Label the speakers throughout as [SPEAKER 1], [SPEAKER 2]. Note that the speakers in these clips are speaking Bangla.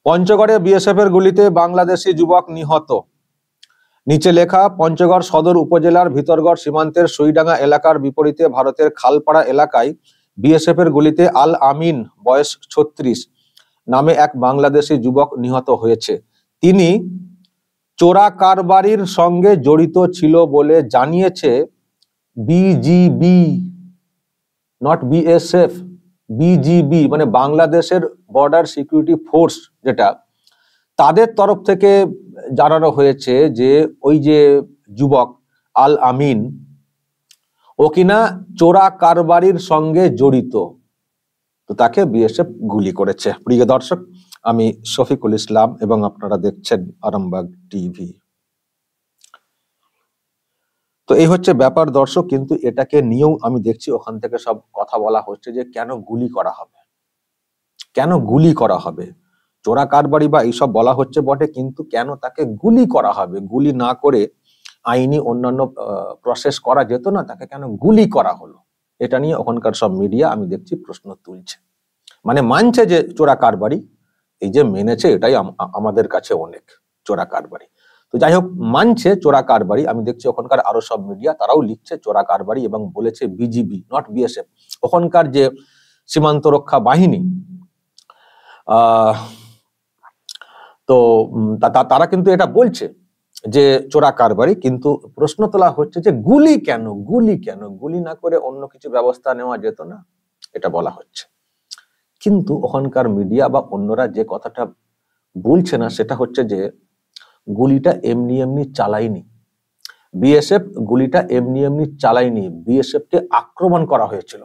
[SPEAKER 1] পঞ্চগড়ে বিএসএফ এর গুলিতে বাংলাদেশি যুবক নিহত। নিচে লেখা, পঞ্চগড় সদর উপজেলার ভিতরগড় সীমান্তের সুইডাঙ্গা এলাকার বিপরীতে ভারতের খালপাড়া এলাকায় বিএসএফ এর গুলিতে আল আমিন বয়স 36 নামে এক বাংলাদেশি যুবক নিহত হয়েছে। তিনি চোরা কারবারির সঙ্গে জড়িত ছিল বলে জানিয়েছে বিজিবি, নট বিএসএফ, বিজিবি মানে বাংলাদেশের বর্ডার সিকিউরিটি ফোর্স, যেটা তাদের তরফ থেকে জানানো হয়েছে যে ওই যে যুবক আল আমিন ও কিনা চোরা কারবারির সঙ্গে জড়িত, তো তাকে বিএসএফ গুলি করেছে। প্রিয় দর্শক, আমি শফিকুল ইসলাম এবং আপনারা দেখছেন আরামবাগ টিভি। তো এই হচ্ছে ব্যাপার দর্শক, কিন্তু এটাকে নিয়েও আমি দেখছি ওখান থেকে সব কথা বলা হচ্ছে যে কেন গুলি করা হবে, কেন গুলি করা হবে। চোরা কারবারি বা এইসব বলা হচ্ছে বটে, কিন্তু কেন তাকে গুলি করা হবে? গুলি না করে আইনি অন্যান্য প্রসেস করা যেত না? তাকে কেন গুলি করা হলো? এটা নিয়ে ওখানকার সব মিডিয়া আমি দেখছি প্রশ্ন তুলছে, মানে মানছে যে চোরা কারবারি, এই যে মেনেছে এটাই আমাদের কাছে অনেক। চোরা কারবারি, তো যাই হোক, মানছে চোরা কারবারি। আমি দেখছি ওখানকার আরো সব মিডিয়া তারাও লিখছে চোরা কারবারি এবং বলেছে বিজিবি, নট বিএসএফ, ওখানকার যে সীমান্ত রক্ষা বাহিনী। তো তারা কিন্তু এটা বলছে যে চোরা কারবারি, কিন্তু প্রশ্ন তোলা হচ্ছে যে গুলি কেন, গুলি কেন? গুলি না করে অন্য কিছু ব্যবস্থা নেওয়া যেত না? এটা বলা হচ্ছে। কিন্তু ওখানকার মিডিয়া বা অন্যরা যে কথাটা বলছে না সেটা হচ্ছে যে গুলিটা এমনি এমনি চালায়নি বিএসএফ, গুলিটা এমনি এমনি চালায়নি। বিএসএফ কে আক্রমণ করা হয়েছিল,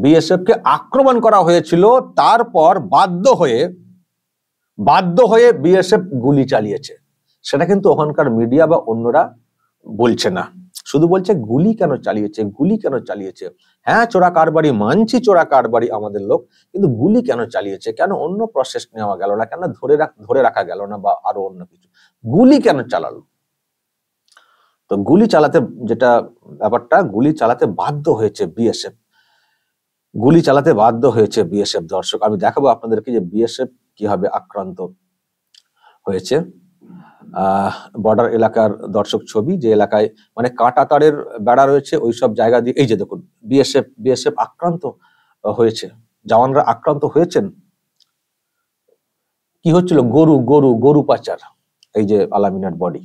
[SPEAKER 1] বিএসএফ কে আক্রমণ করা হয়েছিল, তারপর বাধ্য হয়ে বিএসএফ গুলি চালিয়েছে। সেটা কিন্তু ওখানকার মিডিয়া বা অন্যরা বলছে না, শুধু বলছে গুলি কেন চালিয়েছে, গুলি কেন চালিয়েছে। হ্যাঁ, চোরা কারবারি মানছি, চোরা কারবারি আমাদের লোক, কিন্তু গুলি কেন চালিয়েছে? কেন অন্য প্রসেস নেওয়া গেল না? কেন ধরে রাখা গেল না? বা আরো অন্য কিছু, গুলি কেন চালালো? তো গুলি চালাতে, যেটা ব্যাপারটা, গুলি চালাতে বাধ্য হয়েছে বিএসএফ, গুলি চালাতে বাধ্য হয়েছে বিএসএফ। দর্শক, আমি দেখাবো আপনাদেরকে যে বিএসএফ কিভাবে আক্রান্ত হয়েছে। বর্ডার এলাকার দর্শক ছবি, যে এলাকায় মানে কাঁটা তারের বেড়া রয়েছে, ওইসব জায়গা দিয়ে এই যে দেখুন বিএসএফ আক্রান্ত হয়েছে, জওয়ানরা আক্রান্ত হয়েছেন। কি হচ্ছিল? গরু পাচার। এই যে আলামিনার বডি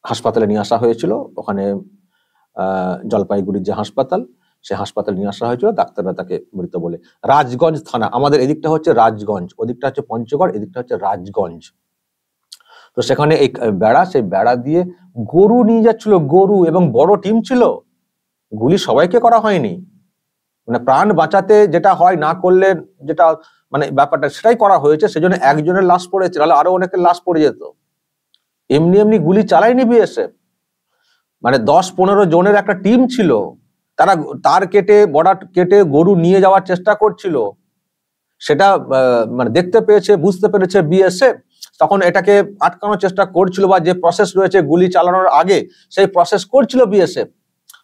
[SPEAKER 1] হাসপাতালে নিয়ে আসা হয়েছিল, ওখানে জলপাইগুড়ির যে হাসপাতাল, সে হাসপাতালে নিয়ে আসা হয়েছিল, ডাক্তাররা তাকে মৃত বলে। রাজগঞ্জ থানা, আমাদের এদিকটা হচ্ছে রাজগঞ্জ, ওদিকটা হচ্ছে পঞ্চগড়, এদিকটা হচ্ছে রাজগঞ্জ। তো সেখানে এই বেড়া, সেই বেড়া দিয়ে গরু নিয়ে যাচ্ছিল, গরু, এবং বড় টিম ছিল। গুলি সবাইকে করা হয়নি, মানে প্রাণ বাঁচাতে যেটা হয় না করলে যেটা মানে ব্যাপারটা সেটাই করা হয়েছে। সেজন্য একজনের লাশ পড়েছে, নাহলে আরো অনেকের লাশ পড়ে যেত। এমনি এমনি গুলি চালায়নি বিএসএফ, মানে 10-15 জনের একটা টিম ছিল, তারা তার কেটে, বর্ডার কেটে গরু নিয়ে যাওয়ার চেষ্টা করছিল। সেটা মানে দেখতে পেয়েছে, বুঝতে পেরেছে বিএসএফ, তখন এটাকে আটকানোর চেষ্টা করছিল, বা যে প্রসেস রয়েছে গুলি চালানোর আগে সেই প্রসেস করছিল বিএসএফ।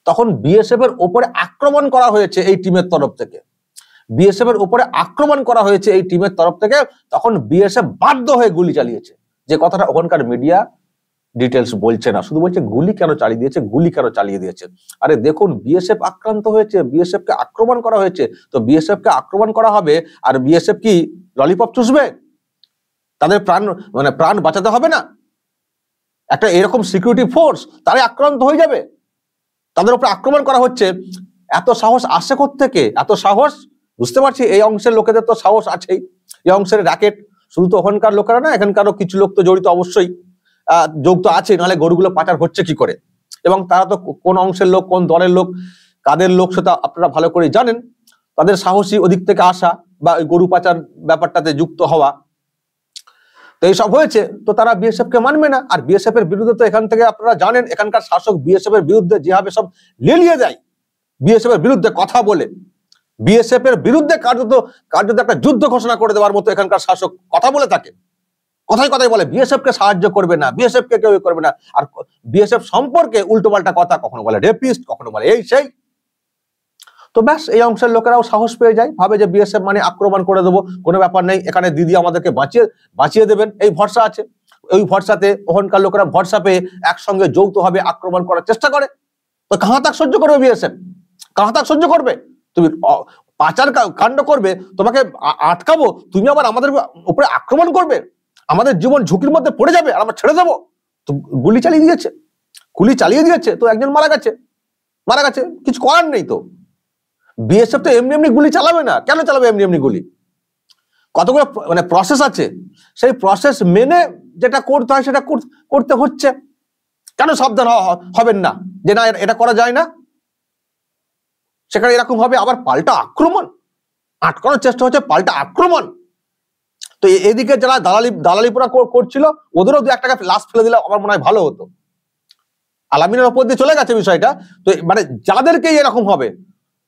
[SPEAKER 1] তখন বিএসএফ এর উপরে আক্রমণ করা হয়েছে এই টিমের তরফ থেকে, বিএসএফ এর উপরে আক্রমণ করা হয়েছে এই টিমের তরফ থেকে। তখন বিএসএফ বাধ্য হয়ে গুলি চালিয়েছে, যে কথাটা ওখানকার মিডিয়া ডিটেলস বলছে না, শুধু বলছে গুলি কেন চালিয়ে দিয়েছে, গুলি কেন চালিয়ে দিয়েছে। আরে দেখুন, বিএসএফ আক্রান্ত হয়েছে, বিএসএফ কে আক্রমণ করা হয়েছে, তো বিএসএফ কে আক্রমণ করা হবে, আর বিএসএফ কি ললিপপ চুষবে? তাদের প্রাণ বাঁচাতে হবে না? একটা এরকম সিকিউরিটি ফোর্স, তারাই আক্রান্ত হয়ে যাবে, তাদের উপর আক্রমণ করা হচ্ছে। এত সাহস আসে কোত্থেকে? এত সাহস, বুঝতে পারছি এই অংশের লোকেদের তো সাহস আছেই, এই অংশের র্যাকেট। শুধু তো ওখানকার লোকেরা না, এখানকারও কিছু লোক তো জড়িত অবশ্যই, যোগ তো আছে, নাহলে গরুগুলো পাচার হচ্ছে কি করে। এবং তারা তো কোন অংশের লোক, কোন দলের লোক, কাদের লোক, সেটা আপনারা ভালো করে জানেন। তাদের সাহসী ওদিক থেকে আসা, বা গরু পাচার ব্যাপারটাতে যুক্ত হওয়া, তো এইসব হয়েছে। তো তারা বিএসএফ কে মানবে না। আর বিএসএফ এর বিরুদ্ধে তো এখান থেকে আপনারা জানেন, এখানকার শাসক বিএসএফ এর বিরুদ্ধে যেভাবে সব লেলিয়ে দেয়, বিএসএফ এর বিরুদ্ধে কথা বলে, বিএসএফ এর বিরুদ্ধে কার্যত একটা যুদ্ধ ঘোষণা করে দেওয়ার মতো এখানকার শাসক কথা বলে থাকে। কথায় বলে বিএসএফ কে সাহায্য করবে না, বিএসএফ কে কেউ করবে না। আর বিএসএফ সম্পর্কে উল্টোপাল্টা কথা, কখনো বলে রেপিস্ট, কখনো বলে এই সেই। তো ব্যাস এই অংশের লোকেরাও সাহস পেয়ে যায়, ভাবে যে বিএসএফ মানে আক্রমণ করে দেবো, কোনো ব্যাপার নেই, এখানে দিদি আমাদেরকে বাঁচিয়ে দেবেন, এই ভরসা আছে। ওই ভরসাতে ওখানকার লোকেরা ভরসা পেয়ে একসঙ্গে যৌথভাবে আক্রমণ করার চেষ্টা করে। তো কাহা তাক সহ্য করবে বিএসএফ? কাহা তাক সহ্য করবে? তুমি পাচার কাণ্ড করবে, তোমাকে আটকাবো, তুমি আবার আমাদের উপরে আক্রমণ করবে, আমাদের জীবন ঝুঁকির মধ্যে পড়ে যাবে, আর আমরা ছেড়ে দেবো? তো গুলি চালিয়ে দিয়েছে, তো একজন মারা গেছে, কিছু করার নেই। তো বিএসএফ তো এমনি এমনি গুলি চালাবে না। কেন চালাবে এমনি এমনি গুলি? কতগুলো মানে প্রসেস আছে, সেই প্রসেস মেনে যেটা করতে হয় সেটা করতে হচ্ছে। কেন সাবধান হবেন না যে না এটা করা যায় না? সেখানে এরকম হবে, আবার পাল্টা আক্রমণ, আটকানোর চেষ্টা হচ্ছে, পাল্টা আক্রমণ। তো এদিকে যারা দালালিপুরা করছিল ওদেরও দু একটা লাশ ফেলে দিলে আমার মনে হয় ভালো হতো। আলামিনের ওপর দিয়ে চলে গেছে বিষয়টা। তো মানে যাদেরকে এরকম হবে,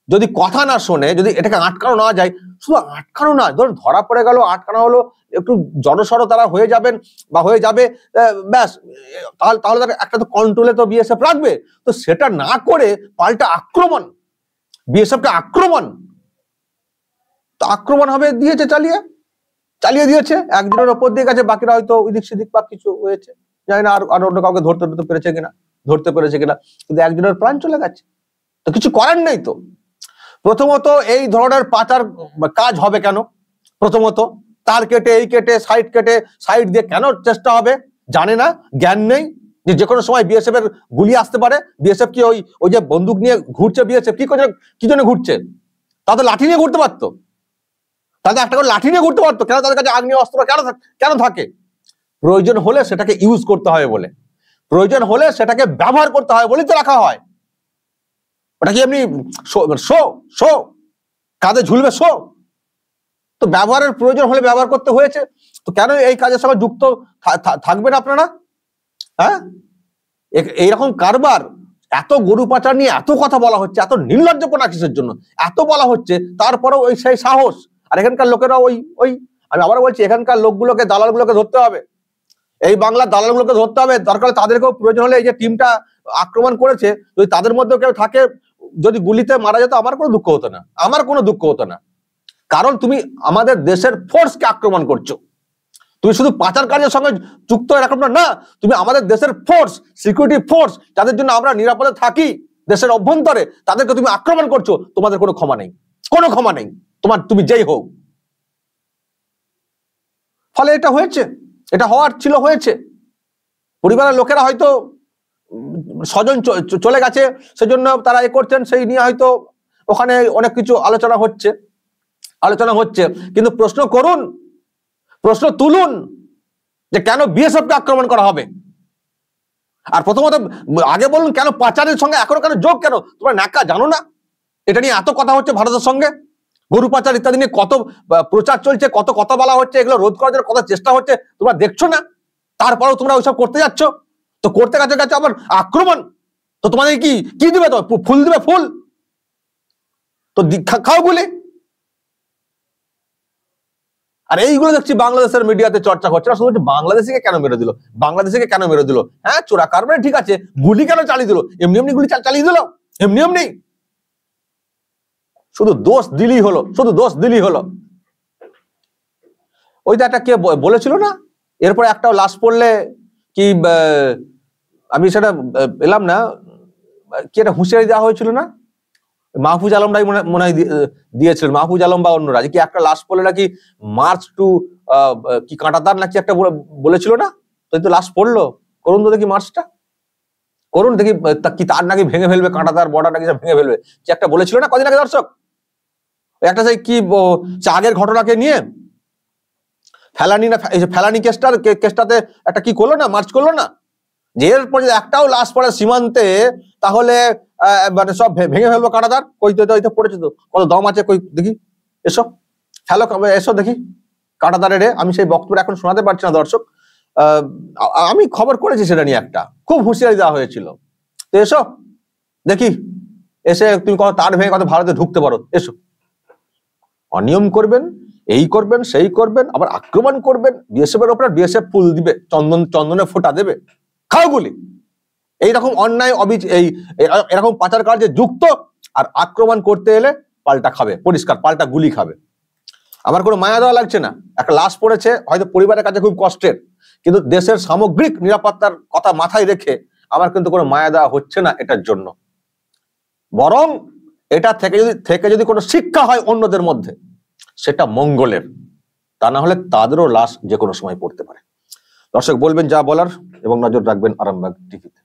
[SPEAKER 1] যদি কথা না শোনে, যদি এটাকে আটকানো না যায়, শুধু আটকানো না, ধরুন ধরা পড়ে গেল, আটকানো হলো, একটু জড়সড় তারা হয়ে যাবেন বা হয়ে যাবে, ব্যাস, তাহলে একটা তো কন্ট্রোলে তো বিএসএফ রাখবে। তো সেটা না করে পাল্টা আক্রমণ, বিএসএফ কে আক্রমণ, তো আক্রমণ হবে, চালিয়ে দিয়েছে, একজনের ওপর দিয়ে গেছে, বাকিরা হয়তো ওইদিক সেদিক বা কিছু হয়েছে, জানি না আর অন্য কাউকে ধরতে পেরেছে কিনা, কিন্তু একজনের প্রাণ চলে গেছে। তো কিছু করার নেই। তো প্রথমত এই ধরনের পাচার কাজ হবে কেন? প্রথমত তার কেটে এই কেটে সাইড দিয়ে কেন চেষ্টা হবে? জানে না, জ্ঞান নেই যে কোনো সময় বিএসএফ এর গুলি আসতে পারে। বিএসএফ কি ওই যে বন্দুক নিয়ে ঘুরছে, বিএসএফ কি জন্য ঘুরছে? তাদের লাঠি নিয়ে ঘুরতে পারতো, তাদের একটা করে লাঠি নিয়ে ঘুরতে পারতো। কেন তাদের কাছে আগ্নেয় অস্ত্র কেন থাকে? প্রয়োজন হলে সেটাকে ইউজ করতে হবে বলে, প্রয়োজন হলে সেটাকে ব্যবহার করতে হয় বলেই তো রাখা হয়। ওটা কি এমনি শো কাঁধে ঝুলবে শো? তো ব্যবহারের প্রয়োজন হলে ব্যবহার করতে হয়েছে। তো কেন এই কাজের সঙ্গে যুক্ত থাকবেন আপনারা? হ্যাঁ, এইরকম কারবার, এত গরু পাচার নিয়ে এত কথা বলা হচ্ছে, এত নির্লজ্জপনা কিসের জন্য এত বলা হচ্ছে, তারপরেও ওই সেই সাহস। আর এখানকার লোকেরা ওই আমি আবার বলছি, এখানকার লোকগুলোকে, দালালগুলোকে ধরতে হবে, এই বাংলার দালালগুলোকে ধরতে হবে। দরকার তাদেরকেও প্রয়োজন হলে, এই যে টিমটা আক্রমণ করেছে, যদি তাদের মধ্যে কেউ থাকে, যদি গুলিতে মারা যেত, আমার কোনো দুঃখ হতো না। কারণ তুমি আমাদের দেশের ফোর্সকে আক্রমণ করছো। তুমি শুধু পাচার কাজের সঙ্গে যুক্ত এরকম না, তুমি আমাদের দেশের ফোর্স, সিকিউরিটি ফোর্স, যাদের জন্য আমরা নিরাপদে থাকি দেশের অভ্যন্তরে, তাদেরকে তুমি আক্রমণ করছো। তোমাদের কোনো ক্ষমা নেই, তুমি যেই হোক। ফলে এটা হয়েছে, এটা হওয়ার ছিল, হয়েছে। পরিবারের লোকেরা হয়তো স্বজন চলে গেছে, সেজন্য তারা করছেন, সেই নিয়ে হয়তো ওখানে অনেক কিছু আলোচনা হচ্ছে। কিন্তু প্রশ্ন তুলুন যে কেন বিএসএফ কে আক্রমণ করা হবে? আর প্রথমত আগে বলুন, কেন পাচারের সঙ্গে এখনো কেন যোগ? কেন তোমরা নাকা জানো না? এটা নিয়ে এত কথা হচ্ছে ভারতের সঙ্গে, গরু পাচার ইত্যাদি নিয়ে কত প্রচার চলছে, কত কথা বলা হচ্ছে, এগুলো রোধ করার জন্য কত চেষ্টা হচ্ছে, তোমরা দেখছো না? তারপরেও তোমরা ওইসব করতে যাচ্ছ। তো করতে গেছে আবার আক্রমণ। তো তোমাদের কি দিবে? তো ফুল দিবে, ফুল তো খাও গুলি। আর এইগুলো দেখছি বাংলাদেশের মিডিয়াতে চর্চা করছে না, শুধু বাংলাদেশিকে কেন মেরে দিল। হ্যাঁ, চোরা কারবারে ঠিক আছে, গুলি কেন চালিয়ে দিল? এমনি গুলি চালিয়ে দিল, এমনি শুধু দোষ দিলেই হলো। ওইটা একটা কে বলেছিল না, এরপরে একটাও লাশ পড়লে কি, আমি সেটা এলাম না, কি একটা হুঁশিয়ারি দেওয়া হয়েছিল না, মাহফুজ আলমরাই মনে হয় দিয়েছিলেন, মাহফুজ আলম বা অন্যরা, কি একটা লাশ পড়লে নাকি মার্চ টু কি কাঁটাতার নাকি একটা বলেছিল না? তো লাশ পড়লো, করুন তো দেখি মার্চটা, করুন দেখি কি তার নাকি ভেঙে ফেলবে, কাঁটাতার বর্ডার নাকি ভেঙে ফেলবে, কি একটা বলেছিল না কদিন আগে দর্শক? একটা সেই কি আগের ঘটনাকে নিয়ে ফেলানি কেসটাতে একটা কি করলো না, মার্চ করলো না, যে এরপর যদি একটাও লাশ পড়ে সীমান্তে, তাহলে মানে সব ভেঙে ফেলবো কাঁটাতার। কইতে পড়েছে তো, কত দম আছে, কই দেখি, এসো দেখি কাঁটাতারের। আমি সেই বক্তব্য এখন শোনাতে পারছি না দর্শক, আমি খবর করেছি সেটা নিয়ে, একটা খুব হুঁশিয়ারি দেওয়া হয়েছিল। তো এসো দেখি, এসে তুমি কত তার ভেঙে কত ভারতে ঢুকতে পারো, এসো। অনিয়ম করবেন, এই করবেন, সেই করবেন, আবার আক্রমণ করবেন বিএসএফ এর উপর, বিএসএফ ফুল দিবে, চন্দনে ফোঁটা দেবে, খাও গুলি। এইরকম অন্যায় এরকম পাচার কার্যে যুক্ত আর আক্রমণ করতে এলে পাল্টা খাবে, পরিষ্কার পাল্টা গুলি খাবে। আমার কোনো মায়া দেওয়া লাগছে না, একটা লাশ পড়েছে, হয়তো পরিবারের কাছে খুব কষ্টের, কিন্তু দেশের সামগ্রিক নিরাপত্তার কথা মাথায় রেখে আমার কিন্তু কোনো মায়া দেওয়া হচ্ছে না এটার জন্য। বরং এটা থেকে যদি কোনো শিক্ষা হয় অন্যদের মধ্যে, সেটা মঙ্গলের, তা না হলে তাদেরও লাশ যে কোনো সময় পড়তে পারে। দর্শক বলবেন যা বলার এবং নজর রাখবেন আরামবাগ টিভিতে।